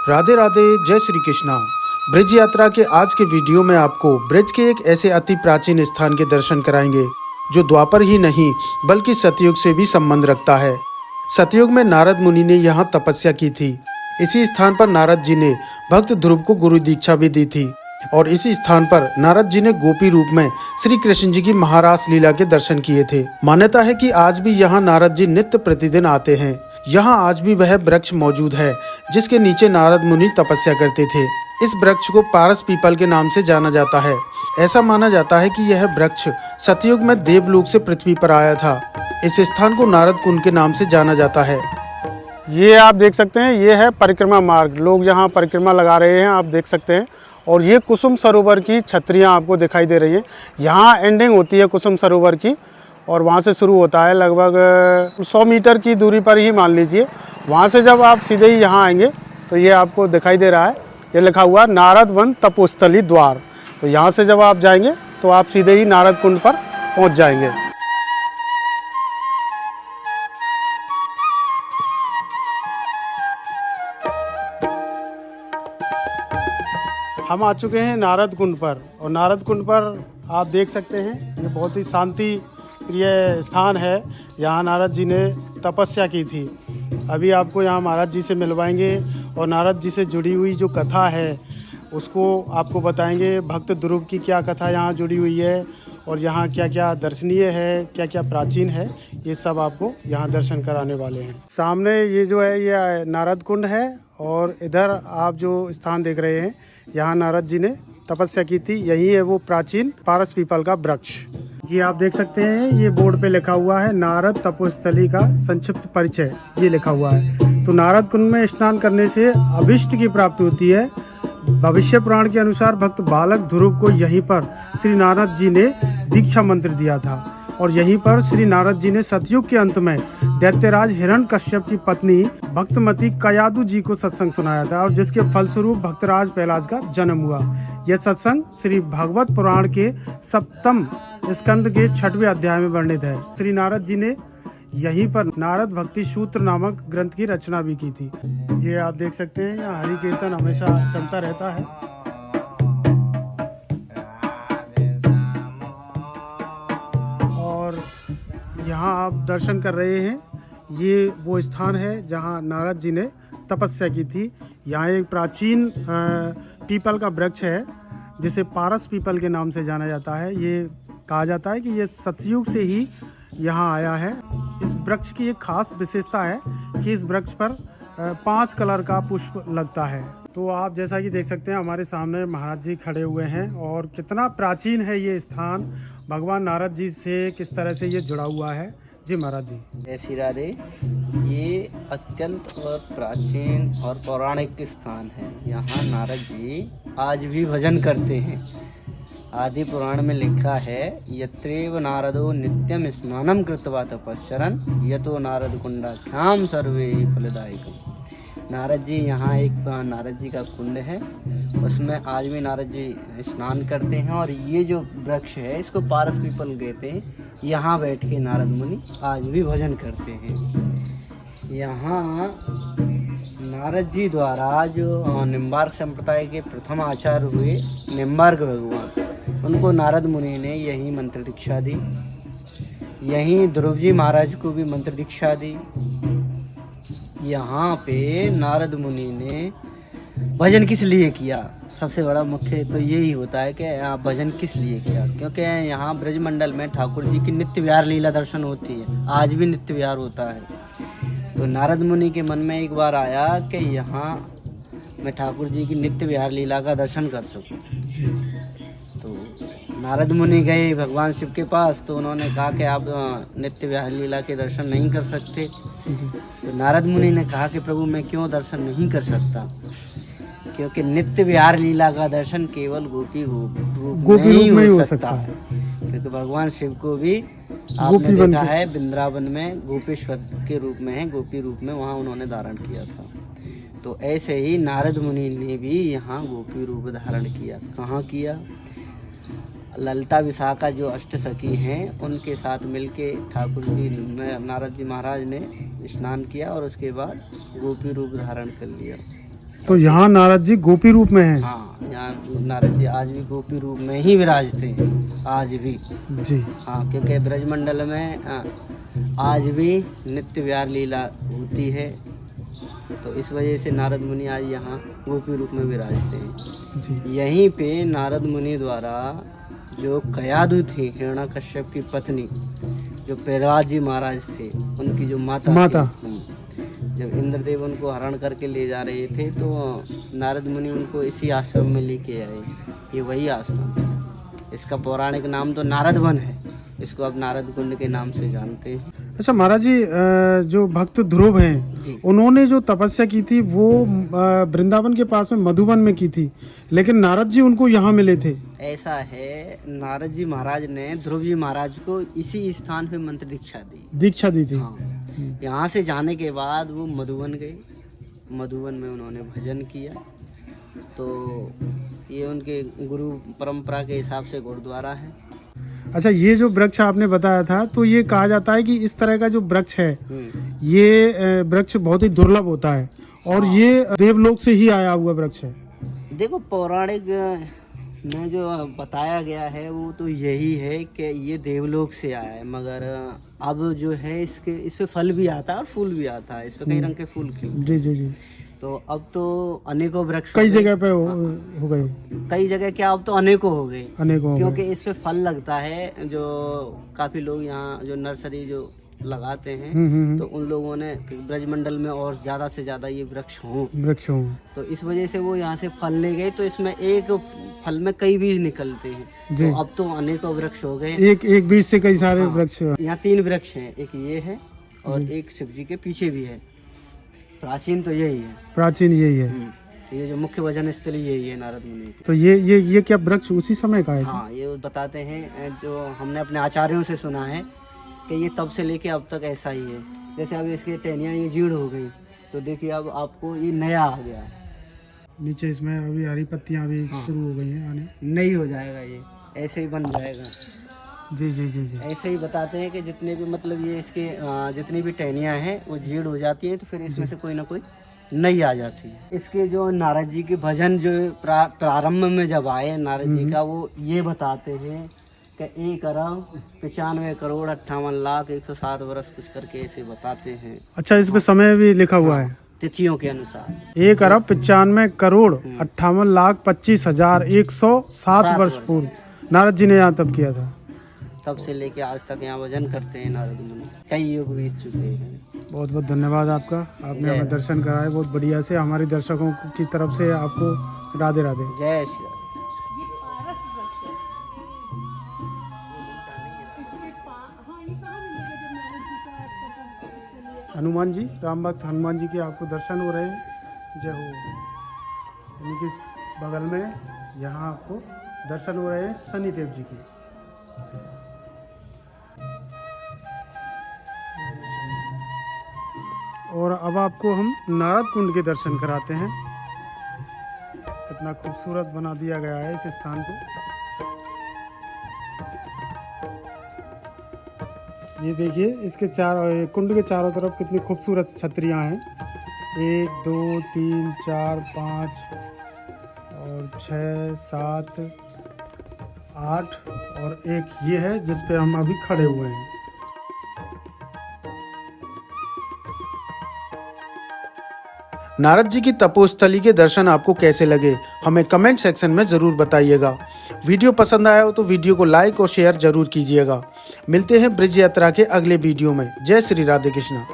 राधे राधे, जय श्री कृष्णा। ब्रज यात्रा के आज के वीडियो में आपको ब्रज के एक ऐसे अति प्राचीन स्थान के दर्शन कराएंगे जो द्वापर ही नहीं बल्कि सतयुग से भी संबंध रखता है। सतयुग में नारद मुनि ने यहाँ तपस्या की थी। इसी स्थान पर नारद जी ने भक्त ध्रुव को गुरु दीक्षा भी दी थी और इसी स्थान पर नारद जी ने गोपी रूप में श्री कृष्ण जी की महारास लीला के दर्शन किए थे। मान्यता है कि आज भी यहाँ नारद जी नित्य प्रतिदिन आते हैं। यहाँ आज भी वह वृक्ष मौजूद है जिसके नीचे नारद मुनि तपस्या करते थे। इस वृक्ष को पारस पीपल के नाम से जाना जाता है। ऐसा माना जाता है कि यह वृक्ष सतयुग में देवलोक से पृथ्वी पर आया था। इस स्थान को नारद कुंड के नाम से जाना जाता है। ये आप देख सकते हैं, ये है परिक्रमा मार्ग। लोग यहाँ परिक्रमा लगा रहे हैं, आप देख सकते हैं। और ये कुसुम सरोवर की छतरियाँ आपको दिखाई दे रही हैं। यहाँ एंडिंग होती है कुसुम सरोवर की और वहाँ से शुरू होता है लगभग 100 मीटर की दूरी पर ही मान लीजिए। वहाँ से जब आप सीधे ही यहाँ आएंगे तो ये आपको दिखाई दे रहा है, ये लिखा हुआ नारद वन तपोस्थली द्वार। तो यहाँ से जब आप जाएंगे तो आप सीधे ही नारद कुंड पर पहुँच जाएंगे। हम आ चुके हैं नारद कुंड पर और नारद कुंड पर आप देख सकते हैं ये बहुत ही शांति प्रिय स्थान है। यहाँ नारद जी ने तपस्या की थी। अभी आपको यहाँ महाराज जी से मिलवाएंगे और नारद जी से जुड़ी हुई जो कथा है उसको आपको बताएंगे। भक्त ध्रुव की क्या कथा यहाँ जुड़ी हुई है और यहाँ क्या क्या दर्शनीय है, क्या क्या प्राचीन है, ये सब आपको यहाँ दर्शन कराने वाले हैं। सामने ये जो है ये नारद कुंड है और इधर आप जो स्थान देख रहे हैं यहाँ नारद जी ने तपस्या की थी। यही है वो प्राचीन पारस पीपल का वृक्ष। ये आप देख सकते हैं, ये बोर्ड पे लिखा हुआ है नारद तपोस्थली का संक्षिप्त परिचय, ये लिखा हुआ है। तो नारद कुंड में स्नान करने से अभिष्ट की प्राप्ति होती है। भविष्य पुराण के अनुसार भक्त बालक ध्रुव को यहीं पर श्री नारद जी ने दीक्षा मंत्र दिया था और यहीं पर श्री नारद जी ने सतयुग के अंत में दैत्यराज हिरण्यकश्यप की पत्नी भक्तमती कयादु जी को सत्संग सुनाया था और जिसके फलस्वरूप भक्तराज प्रहलाद का जन्म हुआ। यह सत्संग श्री भागवत पुराण के 7वें स्कंद के 6वें अध्याय में वर्णित है। श्री नारद जी ने यहीं पर नारद भक्ति सूत्र नामक ग्रंथ की रचना भी की थी। ये आप देख सकते हैं, यहाँ हरि कीर्तन हमेशा चलता रहता है। और यहाँ आप दर्शन कर रहे हैं, ये वो स्थान है जहाँ नारद जी ने तपस्या की थी। यहाँ एक प्राचीन पीपल का वृक्ष है जिसे पारस पीपल के नाम से जाना जाता है। ये कहा जाता है कि ये सतयुग से ही यहाँ आया है। इस वृक्ष की एक खास विशेषता है कि इस वृक्ष पर 5 कलर का पुष्प लगता है। तो आप जैसा कि देख सकते हैं हमारे सामने महाराज जी खड़े हुए हैं और कितना प्राचीन है ये स्थान। भगवान नारद जी से किस तरह से ये जुड़ा हुआ है। जी महाराज जी। जय श्री राधे। ये अत्यंत और प्राचीन और पौराणिक स्थान है। यहाँ नारद जी आज भी भजन करते हैं। आदि पुराण में लिखा है, यत्रेव नारदो नित्यम स्नानम कृत्वा तपश्चरन् यतो नारद कुंडाख्याम सर्वे फलदायकम्। नारद जी यहाँ एक नारद जी का कुंड है, उसमें आज भी नारद जी स्नान करते हैं और ये जो वृक्ष है इसको पारस पीपल कहते हैं। यहाँ बैठ के नारद मुनि आज भी भजन करते हैं। यहाँ नारद जी द्वारा जो निम्बार्क संप्रदाय के प्रथम आचार्य हुए निम्बार्क भगवान, उनको नारद मुनि ने यही मंत्र दीक्षा दी। यहीं ध्रुव जी महाराज को भी मंत्र दीक्षा दी। यहाँ पे नारद मुनि ने भजन किस लिए किया, सबसे बड़ा मुख्य तो यही होता है कि आप भजन किस लिए किया, क्योंकि यहाँ ब्रजमंडल में ठाकुर जी की नित्य विहार लीला दर्शन होती है। आज भी नित्य विहार होता है। तो नारद मुनि के मन में एक बार आया कि यहाँ मैं ठाकुर जी की नित्य विहार लीला का दर्शन कर सकूँ। तो नारद मुनि गए भगवान शिव के पास, तो उन्होंने कहा कि आप नित्य विहार लीला के दर्शन नहीं कर सकते। तो नारद मुनि ने कहा कि प्रभु मैं क्यों दर्शन नहीं कर सकता, क्योंकि नित्य विहार लीला का दर्शन केवल गोपी रूप में ही हो सकता है। क्योंकि भगवान शिव को भी आपने देखा है वृंदावन में गोपेश्वर के रूप में है, गोपी रूप में वहाँ उन्होंने धारण किया था। तो ऐसे ही नारद मुनि ने भी यहाँ गोपी रूप धारण किया। कहाँ किया? ललिता विशाखा जो अष्ट सखी हैं उनके साथ मिलके ठाकुर जी नारद जी महाराज ने स्नान किया और उसके बाद गोपी रूप धारण कर लिया। तो यहाँ नारद जी गोपी रूप में हैं। हाँ, यहाँ नारद जी आज भी गोपी रूप में ही विराजते हैं, आज भी। जी। हाँ, क्योंकि ब्रजमंडल में आज भी नित्य विहार लीला होती है, तो इस वजह से नारद मुनि आज यहाँ गोपी रूप में विराजते हैं। जी। यहीं पे नारद मुनि द्वारा जो कयादु थी, हिरण्यकश्यप की पत्नी, जो प्रहलाद जी महाराज थे, उनकी जो माता थी, जब इंद्रदेव उनको हरण करके ले जा रहे थे तो नारद मुनि उनको इसी आश्रम में लेके आए। ये वही आश्रम है। इसका पौराणिक नाम तो नारद वन है, इसको अब नारद कुंड के नाम से जानते हैं। अच्छा महाराज जी, जो भक्त ध्रुव हैं जी। उन्होंने जो तपस्या की थी वो वृंदावन के पास में मधुवन में की थी, लेकिन नारद जी उनको यहाँ मिले थे। ऐसा है, नारद जी महाराज ने ध्रुव जी महाराज को इसी स्थान पे मंत्र दीक्षा दी थी। थी। हाँ, यहाँ से जाने के बाद वो मधुवन गए, मधुवन में उन्होंने भजन किया। तो ये उनके गुरु परंपरा के हिसाब से गुरुद्वारा है। अच्छा, ये जो वृक्ष आपने बताया था, तो ये कहा जाता है कि इस तरह का जो वृक्ष है, ये वृक्ष बहुत ही दुर्लभ होता है और ये देवलोक से ही आया हुआ वृक्ष है। देखो, पौराणिक में जो बताया गया है वो तो यही है कि ये देवलोक से आया है, मगर अब जो है इस पे फल भी आता है और फूल भी आता है। इस पे कई रंग के फूल खिलते जी जी जी। तो अब तो अनेकों वृक्ष कई जगह पे हो गए, कई जगह क्या, अब तो अनेकों हो गए, अनेकों हो क्योंकि गए। इस पे फल लगता है। जो काफी लोग यहाँ जो नर्सरी जो लगाते हैं, तो उन लोगों ने ब्रजमंडल में और ज्यादा से ज्यादा ये वृक्ष हों, तो इस वजह से वो यहाँ से फल ले गए। तो इसमें एक फल में कई बीज निकलते हैं, तो अब तो अनेकों वृक्ष हो गए। एक बीज से कई सारे वृक्ष। यहाँ 3 वृक्ष हैं, एक ये है और एक शिव जी के पीछे भी है। प्राचीन तो यही है, प्राचीन यही है। ये जो मुख्य भजन स्थल यही है नारद मुनि की। तो ये क्या वृक्ष उसी समय का है? हाँ, ये बताते हैं, जो हमने अपने आचार्यों से सुना है कि ये तब से लेके अब तक ऐसा ही है। जैसे अब इसकी टहनियाँ ये जीर्ण हो गई, तो देखिए अब आपको ये नया आ गया है। नीचे इसमें अभी हरी पत्तियां भी शुरू हो गई हैं आने। नहीं हो जाएगा, ये ऐसे ही बन जाएगा। जी जी जी जी। ऐसे ही बताते हैं कि जितने भी मतलब ये इसके जितनी भी टहनियाँ हैं वो जीर्ण हो जाती हैं, तो फिर इसमें से कोई ना कोई नई आ जाती है। इसके जो नारद जी के भजन जो प्रारंभ में जब आए नारद जी का, वो ये बताते हैं कि 1 अरब 95 करोड़ 58 लाख 107 वर्ष कुछ करके ऐसे बताते हैं। अच्छा, इस पे समय भी लिखा हुआ है तिथियों के अनुसार। 1 अरब 95 करोड़ 58 लाख 25,107 वर्ष पूर्व नारद जी ने यहाँ तब किया था। तब से लेके आज तक यहाँ भजन करते हैं नारद मुनि, कई युग बीत चुके हैं। बहुत बहुत धन्यवाद आपका, आपने हमें दर्शन कराए बहुत बढ़िया से। हमारे दर्शकों की तरफ से आपको राधे राधे। जय श्री राधे। हनुमान जी, राम भक्त हनुमान जी के आपको दर्शन हो रहे हैं। जय हो। इनके बगल में यहाँ आपको दर्शन हो रहे हैं शनिदेव जी के। और अब आपको हम नारद कुंड के दर्शन कराते हैं। कितना खूबसूरत बना दिया गया है इस स्थान को। ये देखिए, इसके कुंड के चारों तरफ कितनी खूबसूरत छतरियां हैं। 1 2 3 4 5 और 6 7 8 और एक ये है जिस पे हम अभी खड़े हुए हैं। नारद जी की तपोस्थली के दर्शन आपको कैसे लगे, हमें कमेंट सेक्शन में ज़रूर बताइएगा। वीडियो पसंद आया हो तो वीडियो को लाइक और शेयर ज़रूर कीजिएगा। मिलते हैं ब्रिज यात्रा के अगले वीडियो में। जय श्री राधे कृष्णा।